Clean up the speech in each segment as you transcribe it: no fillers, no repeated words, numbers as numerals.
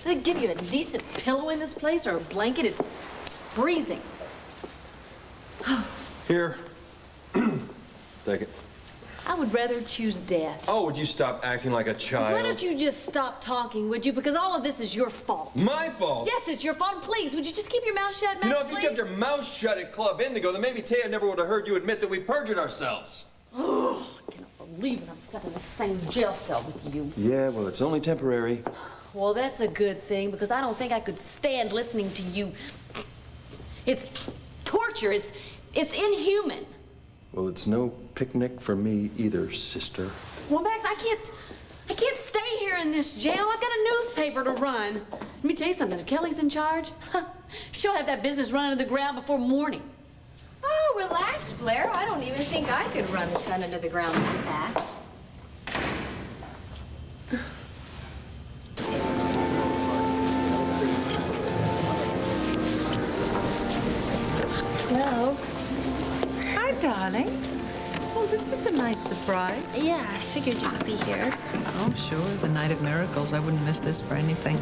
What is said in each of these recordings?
They give you a decent pillow in this place or a blanket. It's freezing. Here. Take it. I would rather choose death. Oh, would you stop acting like a child? Why don't you just stop talking, would you? Because all of this is your fault. My fault? Yes, it's your fault. Please, would you just keep your mouth shut, Max, You know, if you please? kept your mouth shut at Club Indigo, then maybe Taya never would have heard you admit that we perjured ourselves. Oh, I cannot believe it. I'm stuck in the same jail cell with you. Yeah, well, it's only temporary. Well, that's a good thing, because I don't think I could stand listening to you. It's torture. It's inhuman. Well, it's no picnic for me either, sister. Well, Max, I can't stay here in this jail. I've got a newspaper to run. Let me tell you something. If Kelly's in charge, she'll have that business running to the ground before morning. Oh, relax, Blair. I don't even think I could run the sun into the ground that fast. Hello. Hi, darling. Oh, this is a nice surprise. Yeah, I figured you'd be here. Oh, sure. The night of miracles. I wouldn't miss this for anything.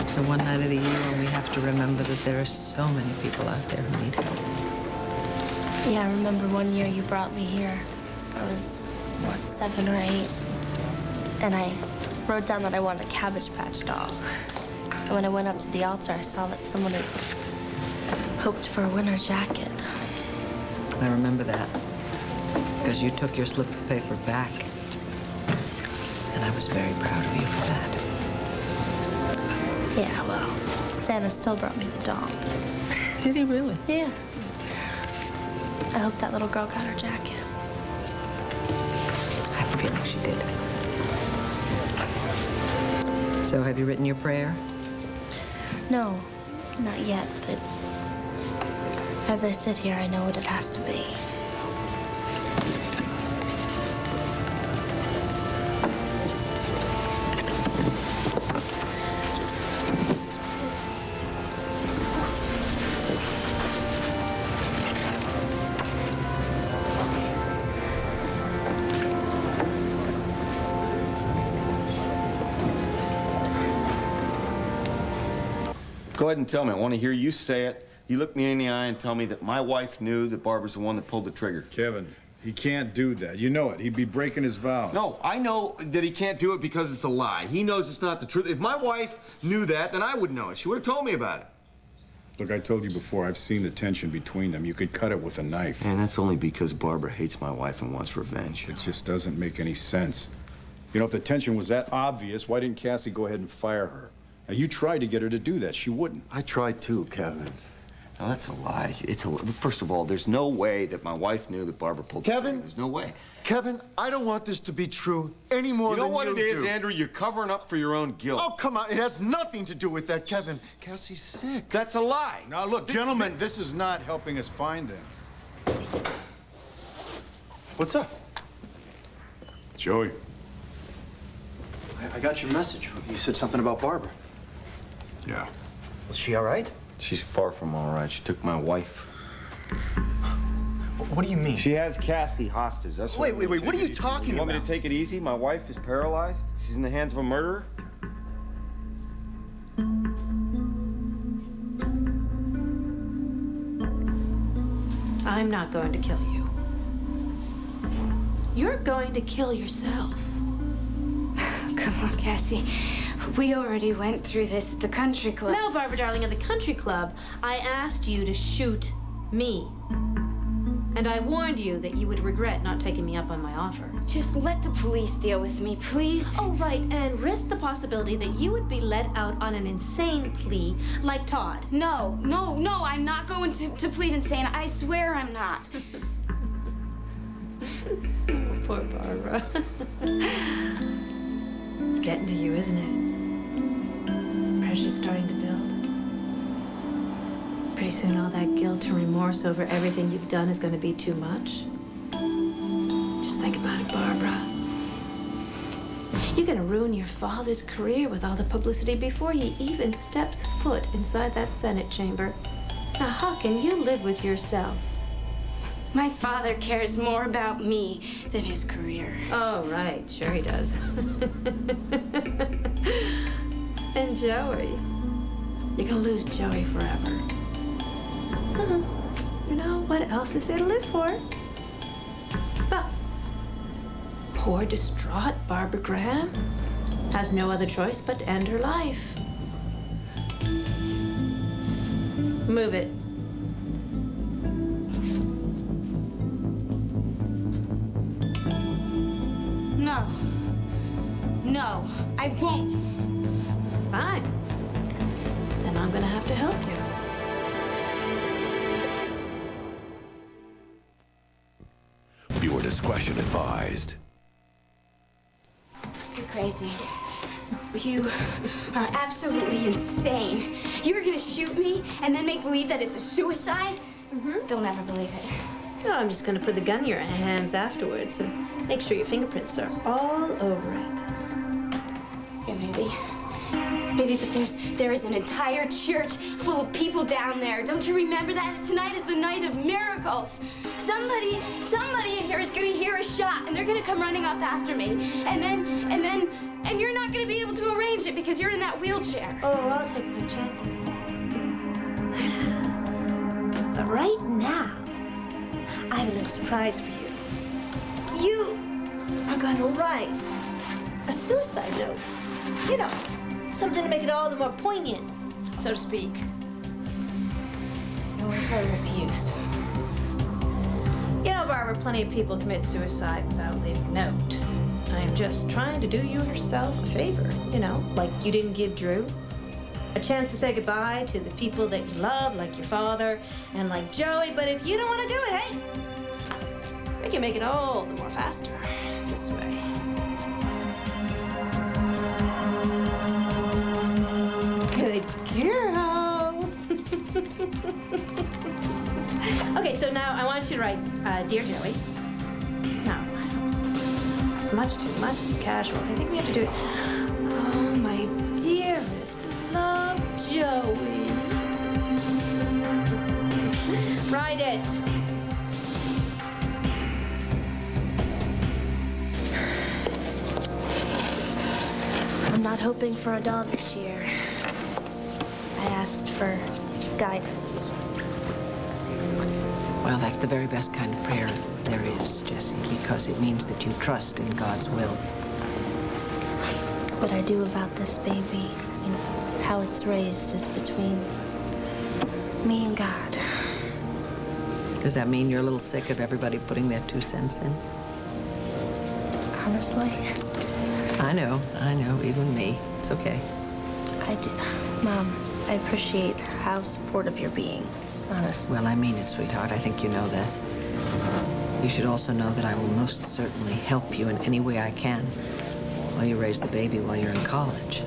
It's the one night of the year when we have to remember that there are so many people out there who need help. Yeah, I remember one year you brought me here. I was, what, 7 or 8? And I wrote down that I wanted a Cabbage Patch doll. And when I went up to the altar, I saw that someone had hoped for a winter jacket. I remember that. Because you took your slip of paper back. And I was very proud of you for that. Yeah, well, Santa still brought me the doll. Did he really? Yeah. I hope that little girl got her jacket. I have a feeling she did. So, have you written your prayer? No, not yet, but as I sit here, I know what it has to be. Go ahead and tell me. I want to hear you say it. You look me in the eye and tell me that my wife knew that Barbara's the one that pulled the trigger. Kevin, he can't do that. You know it. He'd be breaking his vows. No, I know that he can't do it because it's a lie. He knows it's not the truth. If my wife knew that, then I would know it. She would have told me about it. Look, I told you before, I've seen the tension between them. You could cut it with a knife. And that's only because Barbara hates my wife and wants revenge. It just doesn't make any sense. You know, if the tension was that obvious, why didn't Cassie go ahead and fire her? Now, you tried to get her to do that. She wouldn't. I tried too, Kevin. Now, that's a lie. First of all, there's no way that my wife knew that Barbara pulled the trigger. Kevin? There's no way. Kevin, I don't want this to be true any more than you do. You know what it is, Andrew? You're covering up for your own guilt. Oh, come on. It has nothing to do with that, Kevin. Cassie's sick. That's a lie. Now, look, gentlemen, this is not helping us find them. What's up? Joey. I got your message. You said something about Barbara. Yeah. Is she all right? She's far from all right. She took my wife. What do you mean? She has Cassie hostage. That's Wait, what are you talking You want me about? to take it easy? My wife is paralyzed. She's in the hands of a murderer. I'm not going to kill you. You're going to kill yourself. Come on, Cassie. We already went through this at the country club. No, Barbara, darling, at the country club, I asked you to shoot me. And I warned you that you would regret not taking me up on my offer. Just let the police deal with me, please. Oh, right, and risk the possibility that you would be let out on an insane plea like Todd. No, I'm not going to plead insane. I swear I'm not. Poor Barbara. It's getting to you, isn't it? Pressure's starting to build. Pretty soon all that guilt and remorse over everything you've done is going to be too much. Just think about it, Barbara. You're going to ruin your father's career with all the publicity before he even steps foot inside that Senate chamber. Now, how can you live with yourself? My father cares more about me than his career. Oh, right. Sure he does. And Joey. You're gonna lose Joey forever. You know, what else is there to live for? Well, poor, distraught Barbara Graham has no other choice but to end her life. Move it. No. No, I won't. Fine. Then I'm gonna have to help you. Viewer discretion advised. You're crazy. You are absolutely insane. You were gonna shoot me and then make believe that it's a suicide? They'll never believe it. No, I'm just gonna put the gun in your hands afterwards and make sure your fingerprints are all over it. Yeah, maybe. Maybe, but there is an entire church full of people down there. Don't you remember that? Tonight is the night of miracles. Somebody in here is gonna hear a shot and they're gonna come running up after me. And you're not gonna be able to arrange it because you're in that wheelchair. Oh, I'll take my chances. But right now, I have a little surprise for you. You are gonna write a suicide note. You know, something to make it all the more poignant, so to speak. No, I refuse. You know, Barbara, plenty of people commit suicide without leaving a note. I am just trying to do you yourself a favor, you know, like you didn't give Drew. A chance to say goodbye to the people that you love, like your father and like Joey, but if you don't want to do it, hey, we can make it all the more faster this way. Good girl. Okay, so now I want you to write, Dear Joey. No, it's much too casual. I think we have to do it. Oh, my dearest, love, Joey. Write it. I'm not hoping for a doll this year. I asked for guidance. Well, that's the very best kind of prayer there is, Jesse, because it means that you trust in God's will. What I do about this baby, I mean, how it's raised is between me and God. Does that mean you're a little sick of everybody putting their 2 cents in? Honestly, I know, even me. It's okay. I do. Mom, I appreciate how supportive you're being, honestly. Well, I mean it, sweetheart. I think you know that. You should also know that I will most certainly help you in any way I can while you raise the baby while you're in college.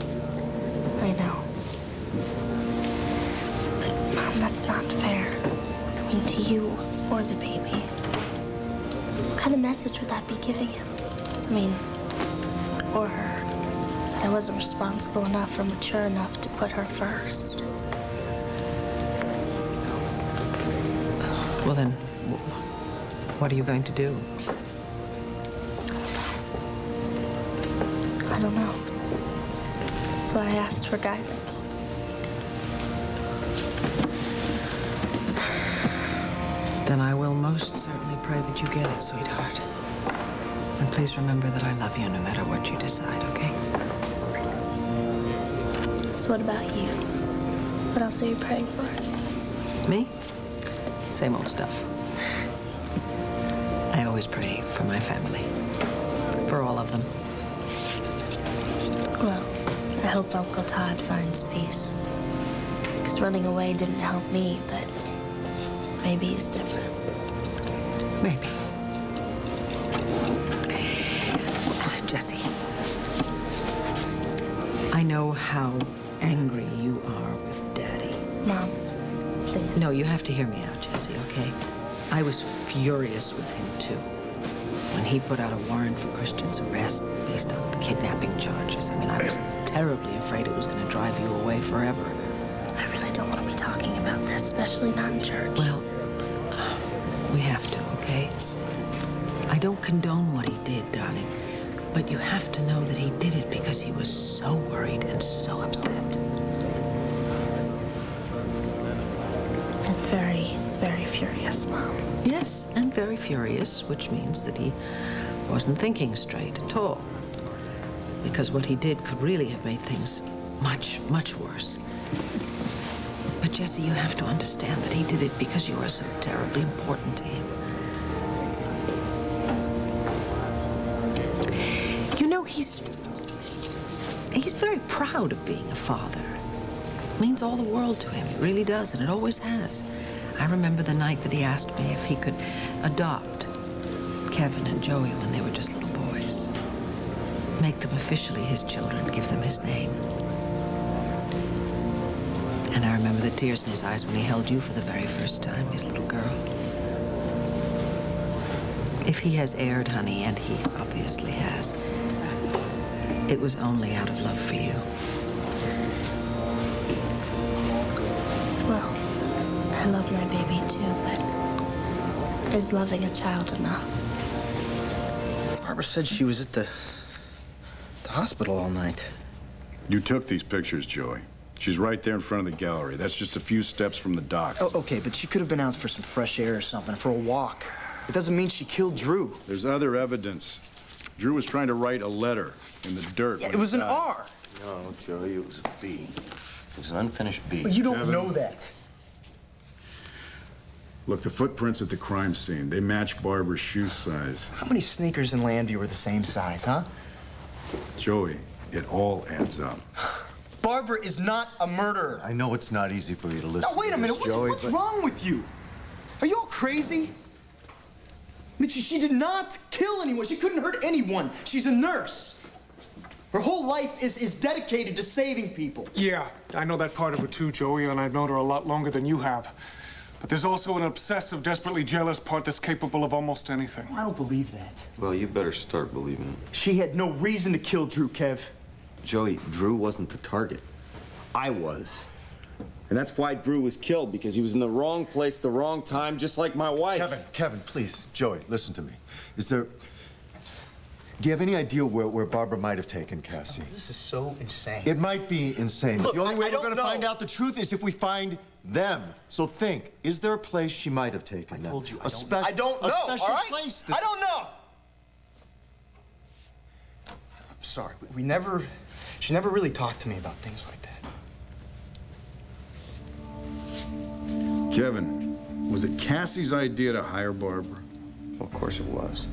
I know. But, Mom, that's not fair. I mean, to you or the baby. What kind of message would that be giving him? I mean, or her. That I wasn't responsible enough or mature enough to put her first. Well, then, what are you going to do? I don't know. That's why I asked for guidance. Then I will most certainly pray that you get it, sweetheart. And please remember that I love you no matter what you decide, okay? So what about you? What else are you praying for? Me? Same old stuff. I always pray for my family. For all of them. Well, I hope Uncle Todd finds peace. Because running away didn't help me, but maybe he's different. Maybe. Jesse, I know how angry you are with Daddy. Mom, please. No, you have to hear me out, Jesse, okay? I was furious with him, too. When he put out a warrant for Christian's arrest based on kidnapping charges. I mean, I was terribly afraid it was going to drive you away forever. I really don't want to be talking about this, especially not in church. Well, we have to, okay? I don't condone what he did, darling. But you have to know that he did it because he was so worried and so upset. And very, very furious, Mom. Yes, and very furious, which means that he wasn't thinking straight at all. Because what he did could really have made things much, much worse. But Jesse, you have to understand that he did it because you are so terribly important to him. You know, he's very proud of being a father. It means all the world to him. It really does, and it always has. I remember the night that he asked me if he could adopt Kevin and Joey when they were just little boys. Make them officially his children, give them his name. And I remember the tears in his eyes when he held you for the very first time, his little girl. If he has erred, honey, and he obviously has, it was only out of love for you. Well, I love my baby too, but is loving a child enough? Barbara said she was at the hospital all night. You took these pictures, Joey. She's right there in front of the gallery. That's just a few steps from the docks. Oh, okay, but she could have been out for some fresh air or something, for a walk. It doesn't mean she killed Drew. There's other evidence. Drew was trying to write a letter in the dirt. Yeah, when it was he an died. R. No, Joey, it was a B. It was an unfinished B. But you don't Kevin. know that. Look, the footprints at the crime scene, they match Barbara's shoe size. How many sneakers in Landview are the same size, huh? Joey, it all adds up. Barbara is not a murderer. I know it's not easy for you to listen. Now, wait a minute. What's wrong with you? Are you all crazy? I mean, she did not kill anyone. She couldn't hurt anyone. She's a nurse. Her whole life is dedicated to saving people. Yeah, I know that part of her too, Joey, and I've known her a lot longer than you have. But there's also an obsessive, desperately jealous part that's capable of almost anything. I don't believe that. Well, you better start believing it. She had no reason to kill Drew, Kev. Joey, Drew wasn't the target. I was. And that's why Drew was killed, because he was in the wrong place, the wrong time, just like my wife. Kevin, please. Joey, listen to me. Do you have any idea where Barbara might have taken Cassie? This is so insane. It might be insane. Look, the only way I we're going to don't find know. out the truth is if we find them. So think, is there a place she might have taken them? I told you, a I don't know, a special all right? place I don't know. I'm sorry. She never really talked to me about things like that. Kevin, was it Cassie's idea to hire Barbara? Well, of course it was.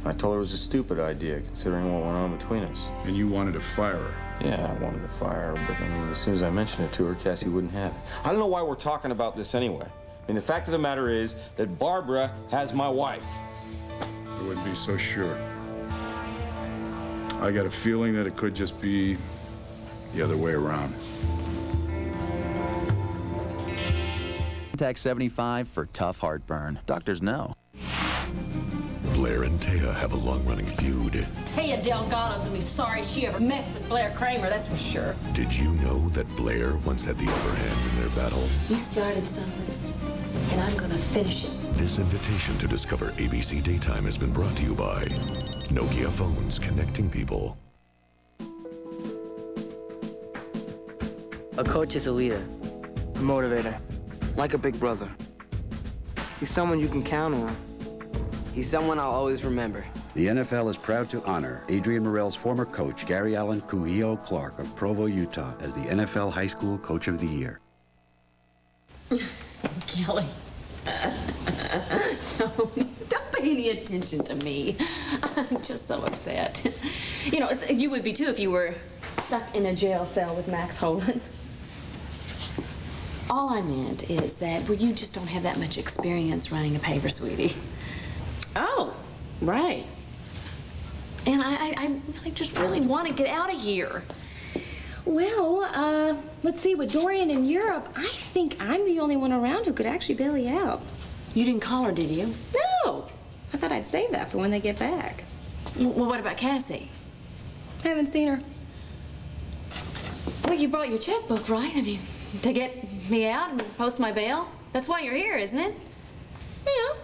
I told her it was a stupid idea, considering what went on between us. And you wanted to fire her? Yeah, I wanted to fire her, but I mean, as soon as I mentioned it to her, Cassie wouldn't have it. I don't know why we're talking about this anyway. I mean, the fact of the matter is that Barbara has my wife. I wouldn't be so sure. I got a feeling that it could just be the other way around. Contact 75 for tough heartburn. Doctors know. Blair and Taya have a long-running feud. Taya Delgado's gonna be sorry she ever messed with Blair Kramer, that's for sure. Did you know that Blair once had the upper hand in their battle? You started something, and I'm gonna finish it. This invitation to discover ABC Daytime has been brought to you by Nokia Phones, connecting people. A coach is a leader, a motivator, like a big brother. He's someone you can count on. He's someone I'll always remember. The NFL is proud to honor Adrian Morrell's former coach, Gary Allen Kuhio Clark of Provo, Utah, as the NFL High School Coach of the Year. Kelly. No, don't pay any attention to me. I'm just so upset. You know, you would be too if you were stuck in a jail cell with Max Holden. All I meant is that, well, you just don't have that much experience running a paper, sweetie. Oh, right. And I just really want to get out of here. Well, let's see, with Dorian in Europe, I think I'm the only one around who could actually bail you out. You didn't call her, did you? No. I thought I'd save that for when they get back. Well, what about Cassie? Haven't seen her. Well, you brought your checkbook, right? I mean, to get me out and post my bail? That's why you're here, isn't it? Yeah,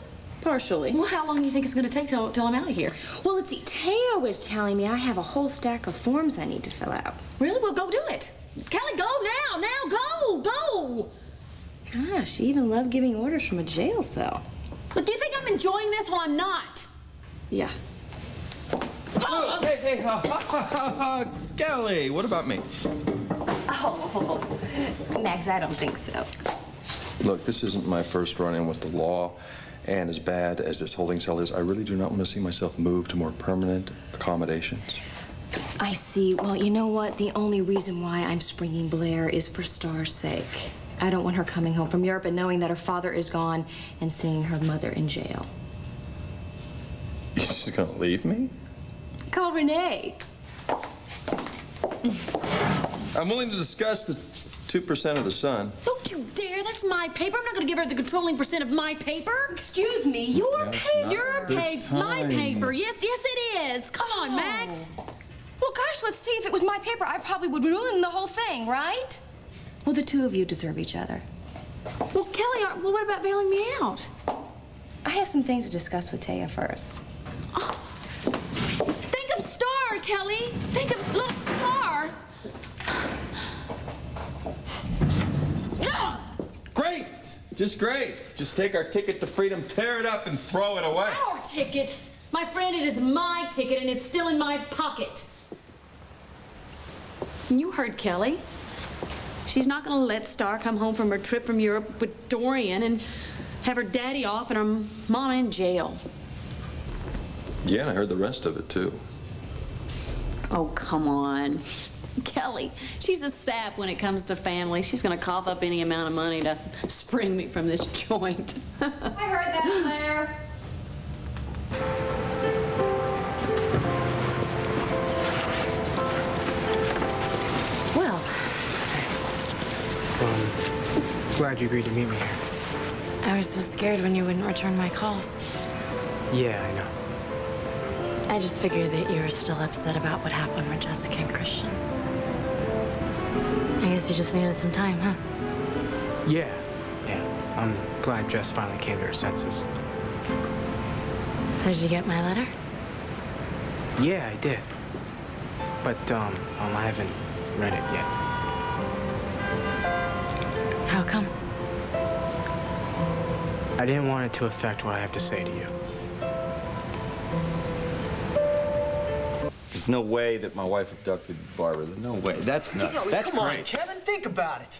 partially. Well, how long do you think it's going to take till I'm out of here? Well, let's see. Teo was telling me I have a whole stack of forms I need to fill out. Really? Well, go do it. Kelly, go now. Now, go. Gosh, she even loved giving orders from a jail cell. Look, you think I'm enjoying this? Well, I'm not. Yeah. Oh, hey, Kelly, what about me? Oh, Max, I don't think so. Look, this isn't my first run-in with the law, and as bad as this holding cell is, I really do not want to see myself move to more permanent accommodations. I see. Well, you know what? The only reason why I'm springing Blair is for Star's sake. I don't want her coming home from Europe and knowing that her father is gone and seeing her mother in jail. You're just gonna leave me? Call Renee. I'm willing to discuss the 2% of the sun. Don't you dare. That's my paper. I'm not going to give her the controlling percent of my paper. Excuse me. Your paper? Your page. My paper. Yes, it is. Come on, Max. Well, gosh, let's see. If it was my paper, I probably would ruin the whole thing, right? Well, the two of you deserve each other. Well, Kelly, well, what about bailing me out? I have some things to discuss with Taya first. Oh. Think of Star, Kelly. Think of, look, Star. Great! Just great. Just take our ticket to freedom, tear it up, and throw it away. Our ticket? My friend, it is my ticket, and it's still in my pocket. You heard Kelly. She's not going to let Star come home from her trip from Europe with Dorian and have her daddy off and her mom in jail. Yeah, and I heard the rest of it, too. Oh, come on. Kelly, she's a sap when it comes to family. She's going to cough up any amount of money to spring me from this joint. I heard that, Blair. Well, glad you agreed to meet me here. I was so scared when you wouldn't return my calls. Yeah, I know. I just figured that you were still upset about what happened with Jessica and Christian. I guess you just needed some time, huh? Yeah. I'm glad Jess finally came to her senses. So did you get my letter? Yeah, I did. But, I haven't read it yet. How come? I didn't want it to affect what I have to say to you. There's no way that my wife abducted Barbara. There's no way. That's nuts. That's come crazy. on, Kevin, think about it.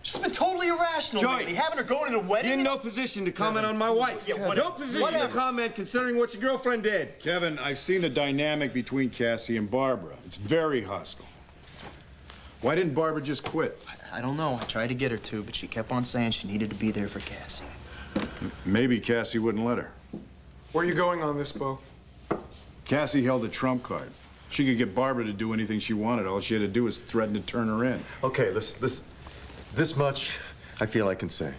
She's been totally irrational lately. Having her going to the wedding. You're in no position to comment on my wife. Yeah, no position to comment concerning what your girlfriend did. Kevin, I've seen the dynamic between Cassie and Barbara. It's very hostile. Why didn't Barbara just quit? I don't know. I tried to get her to, but she kept on saying she needed to be there for Cassie. Maybe Cassie wouldn't let her. Where are you going on this, Bo? Cassie held the trump card. She could get Barbara to do anything she wanted. All she had to do was threaten to turn her in. Okay, listen. This much I feel I can say.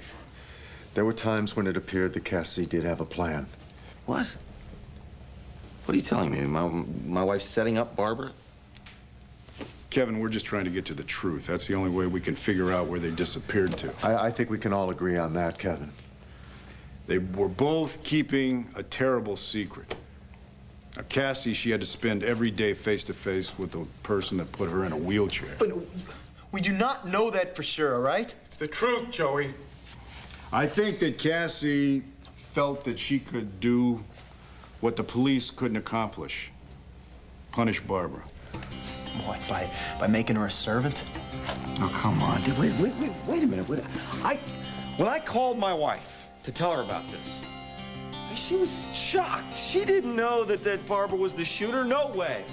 There were times when it appeared that Cassie did have a plan. What? What are you telling me? My wife's setting up Barbara? Kevin, we're just trying to get to the truth. That's the only way we can figure out where they disappeared to. I think we can all agree on that, Kevin. They were both keeping a terrible secret. Now, Cassie, she had to spend every day face-to-face with the person that put her in a wheelchair. But we do not know that for sure, all right? It's the truth, Joey. I think that Cassie felt that she could do what the police couldn't accomplish. Punish Barbara. What, by making her a servant? Oh, come on. Wait a minute. When I called my wife to tell her about this, she was shocked. She didn't know that Barbara was the shooter. No way.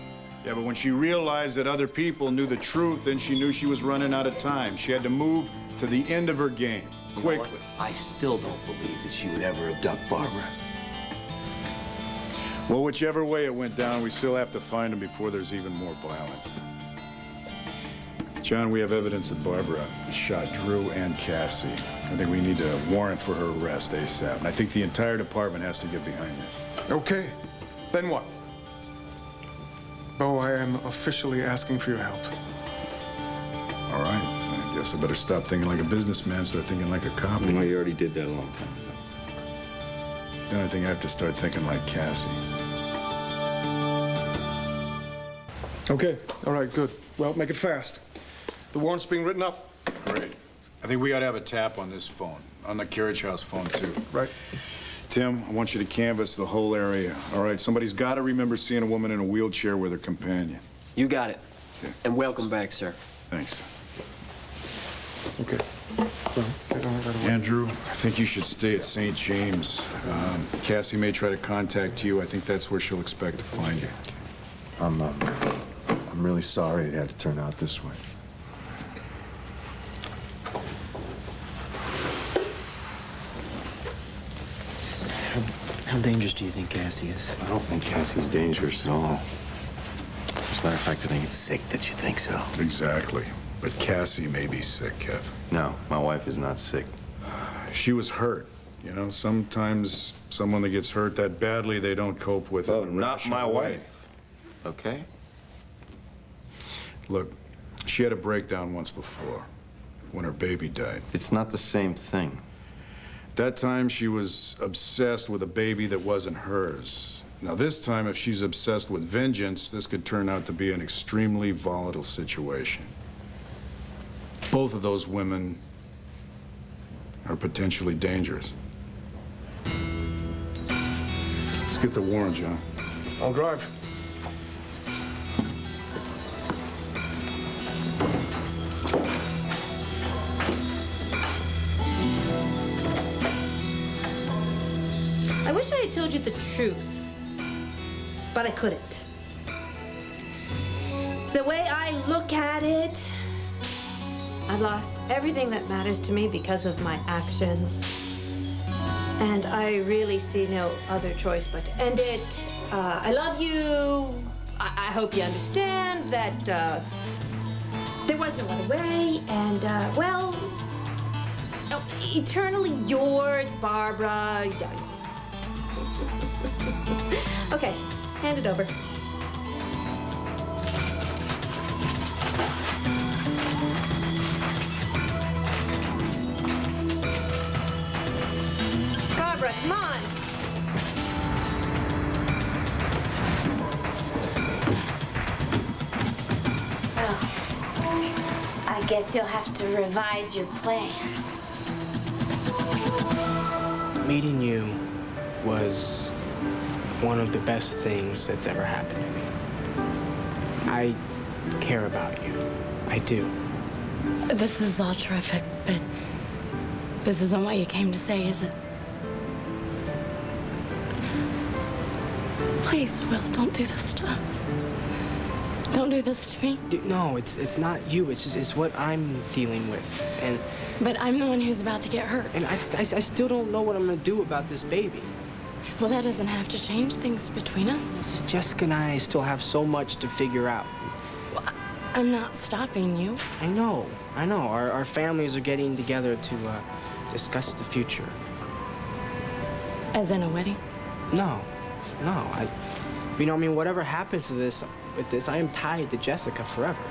Yeah, but when she realized that other people knew the truth, then she knew she was running out of time. She had to move to the end of her game, quickly. You know, I still don't believe that she would ever abduct Barbara. Well, whichever way it went down, we still have to find him before there's even more violence. John, we have evidence that Barbara shot Drew and Cassie. I think we need a warrant for her arrest ASAP. And I think the entire department has to get behind this. Okay. Then what? Bo, I am officially asking for your help. All right. I guess I better stop thinking like a businessman, start thinking like a cop. Well, you already did that a long time ago. Then I think I have to start thinking like Cassie. Okay, all right, good. Well, make it fast. The warrant's being written up. Great. I think we ought to have a tap on this phone, on the carriage house phone, too. Right. Tim, I want you to canvass the whole area. All right, somebody's got to remember seeing a woman in a wheelchair with her companion. You got it. Okay. And welcome back, sir. Thanks. Okay. Andrew, I think you should stay at St. James. Cassie may try to contact you. I think that's where she'll expect to find you. I'm really sorry it had to turn out this way. How dangerous do you think Cassie is? I don't think Cassie's dangerous at all. As a matter of fact, I think it's sick that you think so. Exactly. But Cassie may be sick, Kev. No, my wife is not sick. She was hurt. You know, sometimes someone that gets hurt that badly, they don't cope with it. Oh, not my wife. Okay? Look, she had a breakdown once before, when her baby died. It's not the same thing. That time, she was obsessed with a baby that wasn't hers. Now, this time, if she's obsessed with vengeance, this could turn out to be an extremely volatile situation. Both of those women are potentially dangerous. Let's get the warrant, John. I'll drive. I wish I had told you the truth, but I couldn't. The way I look at it, I've lost everything that matters to me because of my actions. And I really see no other choice but to end it. I love you. I hope you understand that there was no other way. And, well, eternally yours, Barbara. Okay, hand it over. Barbara, come on. Oh, I guess you'll have to revise your plan. Meeting you was one of the best things that's ever happened to me. I care about you. I do. This is all terrific, but this isn't what you came to say, is it? Please, Will, don't do this to us. Don't do this to me. No, it's not you. It's what I'm dealing with, and. But I'm the one who's about to get hurt. And I still don't know what I'm gonna do about this baby. Well, that doesn't have to change things between us. It's just Jessica and I still have so much to figure out. Well, I'm not stopping you. I know. Our families are getting together to discuss the future. As in a wedding? No. Whatever happens to this, I am tied to Jessica forever.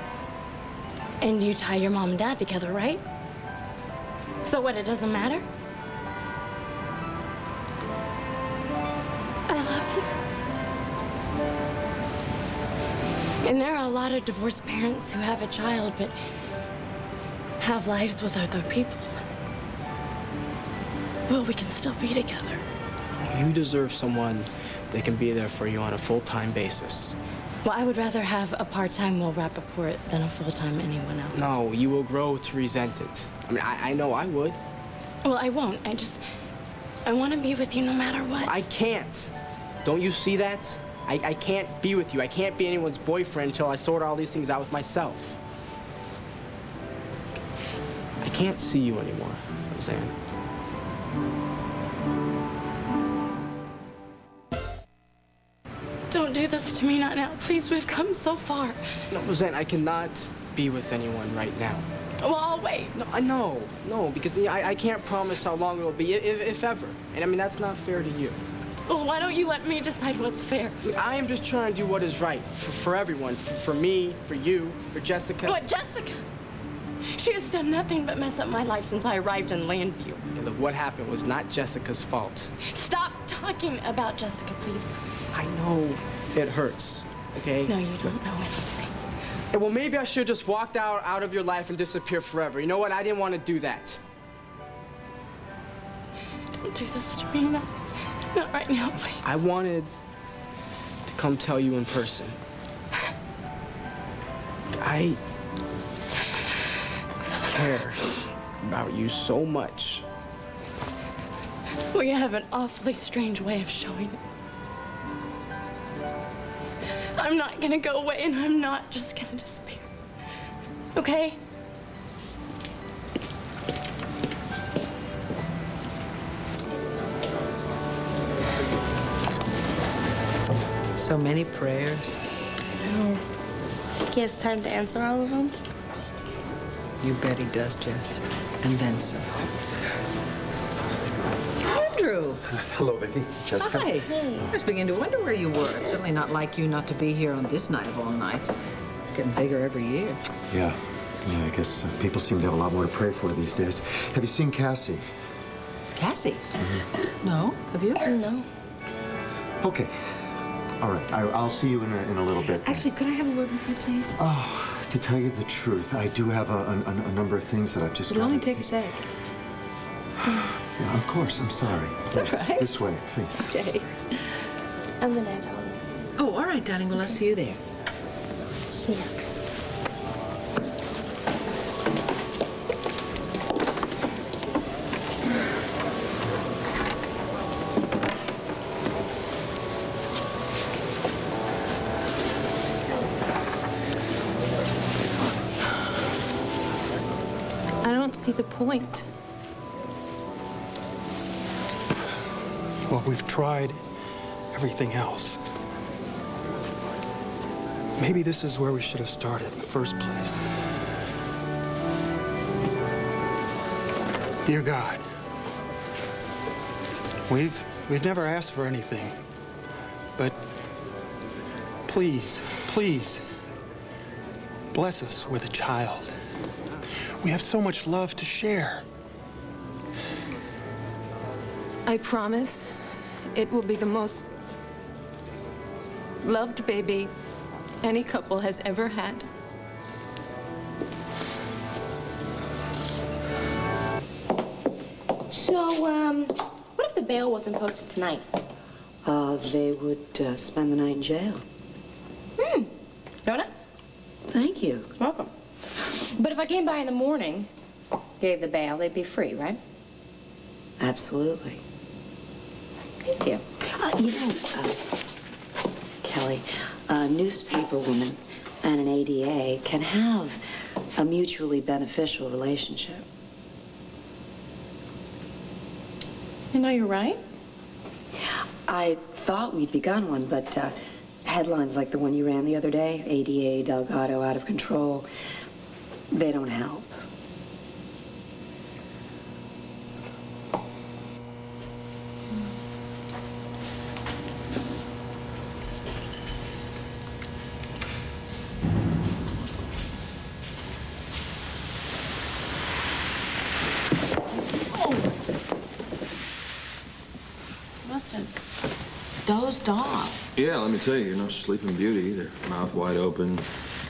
And you tie your mom and dad together, right? So what, it doesn't matter? I love you. And there are a lot of divorced parents who have a child, but have lives with other people. Well, we can still be together. You deserve someone that can be there for you on a full-time basis. Well, I would rather have a part-time Will Rappaport than a full-time anyone else. No, you will grow to resent it. I know I would. Well, I won't. I want to be with you no matter what. I can't. Don't you see that? I can't be with you. I can't be anyone's boyfriend until I sort all these things out with myself. I can't see you anymore, Roseanne. Don't do this to me, not now. Please, we've come so far. No, Roseanne, I cannot be with anyone right now. Well, I'll wait. No, because I can't promise how long it'll be, if ever. And that's not fair to you. Well, why don't you let me decide what's fair? I am just trying to do what is right for everyone, for me, for you, for Jessica. What, Jessica? She has done nothing but mess up my life since I arrived in Landview. And look, what happened was not Jessica's fault. Stop talking about Jessica, please. I know it hurts. okay? No, you don't know anything. Yeah, well, maybe I should just walked out of your life and disappear forever. You know what? I didn't want to do that. Don't do this to me. Not right now, please. I wanted to come tell you in person. I care about you so much. Well, you have an awfully strange way of showing it. I'm not gonna go away, and I'm not just gonna disappear. Okay? So many prayers. No. He has time to answer all of them? You bet he does, Jess. And then some. Andrew. Hello, Vicky. Jessica. Hi. I was beginning to wonder where you were. It's certainly not like you not to be here on this night of all nights. It's getting bigger every year. Yeah, I guess people seem to have a lot more to pray for these days. Have you seen Cassie? Cassie? No. Have you? No. Okay. All right. I'll see you in a little bit. Actually, could I have a word with you, please? Oh, to tell you the truth, I do have a number of things that I've just It'll got only to... take a sec. Yeah, of course. I'm sorry. It's all right. This way, please. Okay. I'm gonna darling. Oh, all right, darling. Well, I'll see you there. See ya. I don't see the point. Well, we've tried everything else. Maybe this is where we should have started in the first place. Dear God, we've never asked for anything, but please, please, bless us with a child. We have so much love to share. I promise it will be the most loved baby any couple has ever had. So, what if the bail wasn't posted tonight? They would spend the night in jail. Donut? Thank you. Welcome. But if I came by in the morning, gave the bail, they'd be free, right? Absolutely. Thank you. Kelly, a newspaper woman and an ADA can have a mutually beneficial relationship. You know, you're right. I thought we'd begun one, but headlines like the one you ran the other day, ADA, Delgado, out of control, they don't help. Must have dozed off. Yeah, let me tell you, you're no sleeping beauty either. Mouth wide open,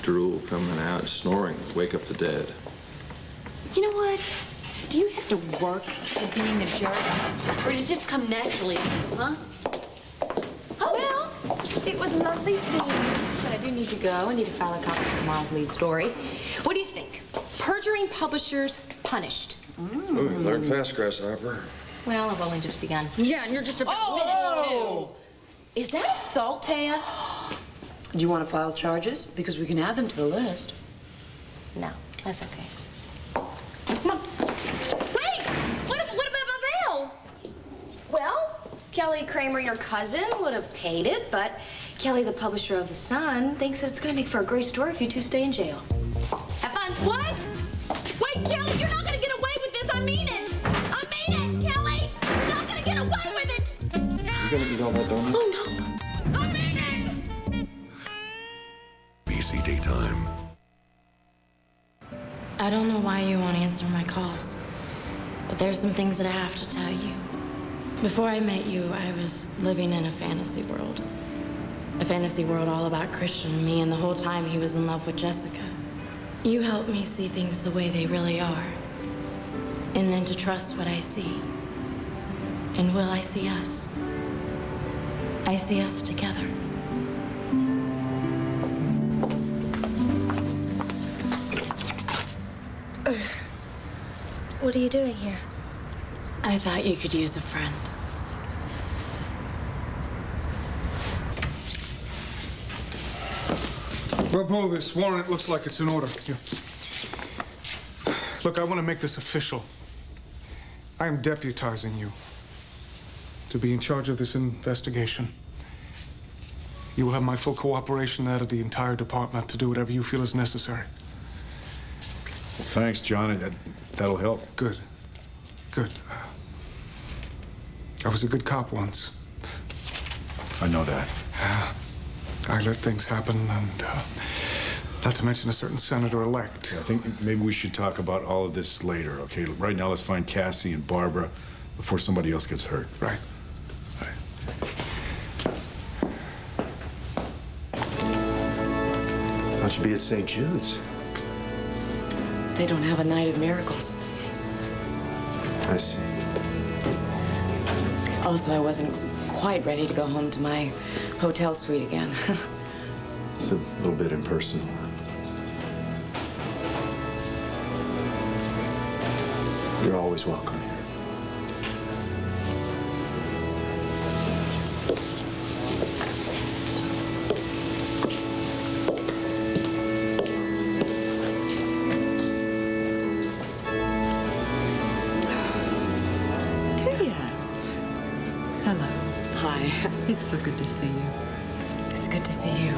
drool coming out, snoring. Wake up the dead. You know what? Do you have to work at being a jerk? Or did it just come naturally, huh? Oh, well, it was lovely seeing you, but I do need to go. I need to file a copy for tomorrow's lead story. What do you think? Perjuring publishers punished. Ooh, you learned fast, Grasshopper. Well, I've only just begun. Yeah, and you're just about finished, too. Is that assault, Taya? Do you want to file charges? Because we can add them to the list. No, that's okay. Come on. Wait! What about my bail? Well, Kelly Kramer, your cousin, would have paid it, but Kelly, the publisher of The Sun, thinks that it's going to make for a great story if you two stay in jail. Have fun. What? Wait, Kelly, you're not gonna get away with this. I mean it. I mean it, Kelly. You're not gonna get away with it. You gonna eat all that donut? Oh, no. I mean it. ABC Daytime. I don't know why you won't answer my calls, but there's some things that I have to tell you. Before I met you, I was living in a fantasy world. A fantasy world all about Christian and me, and the whole time he was in love with Jessica. You help me see things the way they really are. And then to trust what I see. And Will, I see us. I see us together. What are you doing here? I thought you could use a friend. Well, Bo, this warrant looks like it's in order. Here. Look, I want to make this official. I am deputizing you to be in charge of this investigation. You will have my full cooperation, that of the entire department, to do whatever you feel is necessary. Well, thanks, John. That'll help. Good. Good. I was a good cop once. I know that. I let things happen, and not to mention a certain senator-elect. I think maybe we should talk about all of this later, okay? Right now, let's find Cassie and Barbara before somebody else gets hurt. Right. How'd you be at St. Jude's? They don't have a night of miracles. I see. Also, I wasn't quite ready to go home to my hotel suite again. It's a little bit impersonal. You're always welcome here. Hello. Hi. It's so good to see you. It's good to see you.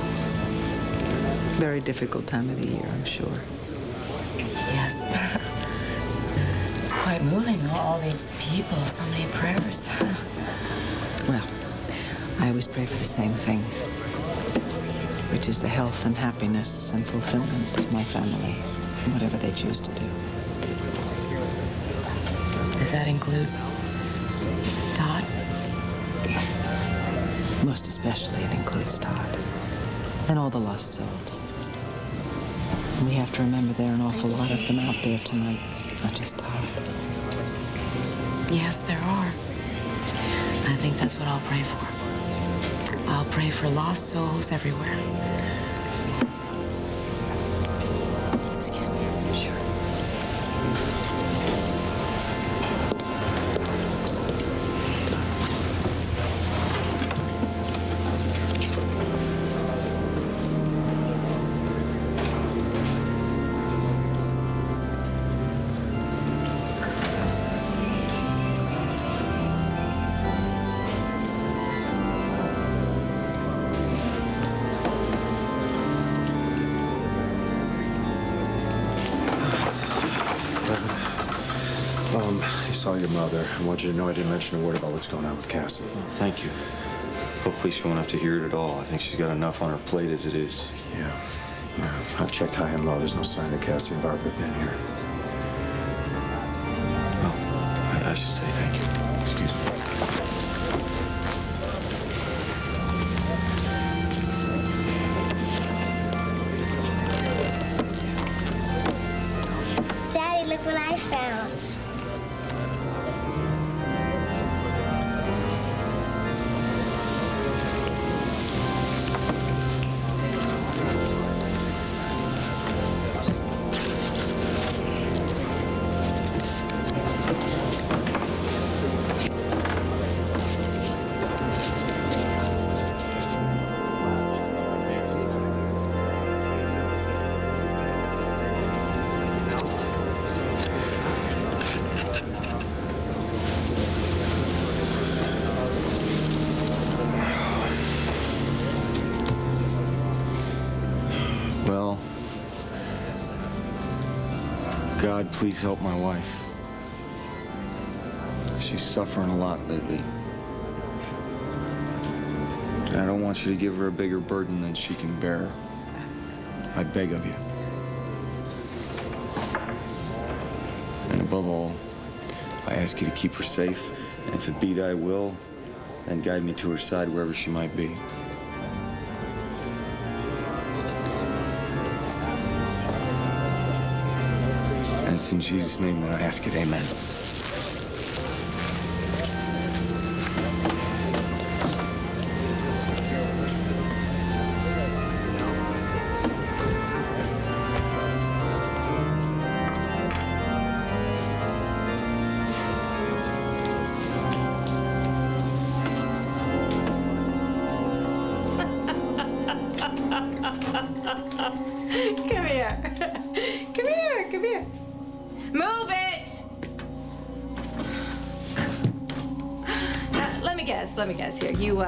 Very difficult time of the year, I'm sure. Yes. It's quite moving, all these people, so many prayers. Well, I always pray for the same thing, which is the health and happiness and fulfillment of my family, whatever they choose to do. Does that include Todd? Most especially, it includes Todd and all the lost souls. We have to remember there are an awful lot of them out there tonight, not just Todd. Yes, there are. I think that's what I'll pray for. I'll pray for lost souls everywhere. Excuse me. Sure. I saw your mother. I want you to know I didn't mention a word about what's going on with Cassie. Well, thank you. Hopefully she won't have to hear it at all. I think she's got enough on her plate as it is. Yeah. I've checked high and low. There's no sign that Cassie and Barbara have been here. Oh, I should say thank you. Excuse me. Daddy, look what I found. Well, God, please help my wife. She's suffering a lot lately. And I don't want you to give her a bigger burden than she can bear. I beg of you. And above all, I ask you to keep her safe, and if it be thy will, then guide me to her side wherever she might be. It's in Jesus' name that I ask it. Amen. Come here. Come here, come here. Move it! Let me guess here. You,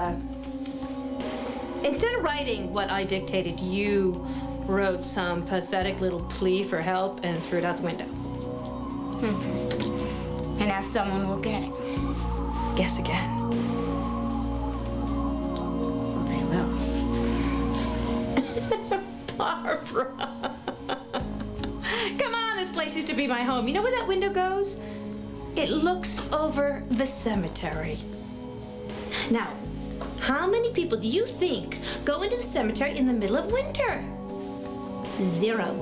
instead of writing what I dictated, you wrote some pathetic little plea for help and threw it out the window. And now someone will get it. Guess again. They will. Barbara. Come on, this place used to be my home. You know where that window goes? It looks over the cemetery. Now, how many people do you think go into the cemetery in the middle of winter? 0.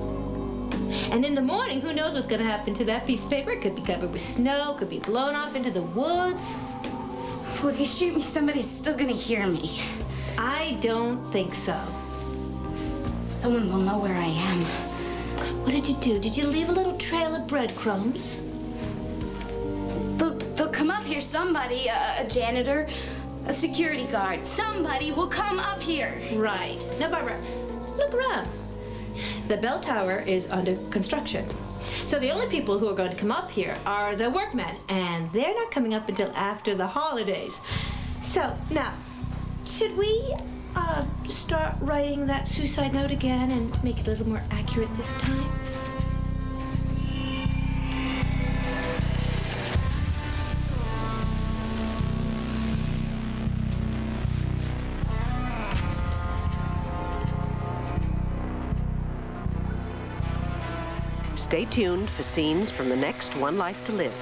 And in the morning, who knows what's going to happen to that piece of paper? It could be covered with snow, could be blown off into the woods. Well, if you shoot me, somebody's still going to hear me. I don't think so. Someone will know where I am. What did you do? Did you leave a little trail of breadcrumbs? They'll come up here. Somebody, a janitor, a security guard. Somebody will come up here. Right. Now, Barbara, look around. The bell tower is under construction. So the only people who are going to come up here are the workmen, and they're not coming up until after the holidays. So, now, should we start writing that suicide note again and make it a little more accurate this time? Stay tuned for scenes from the next One Life to Live.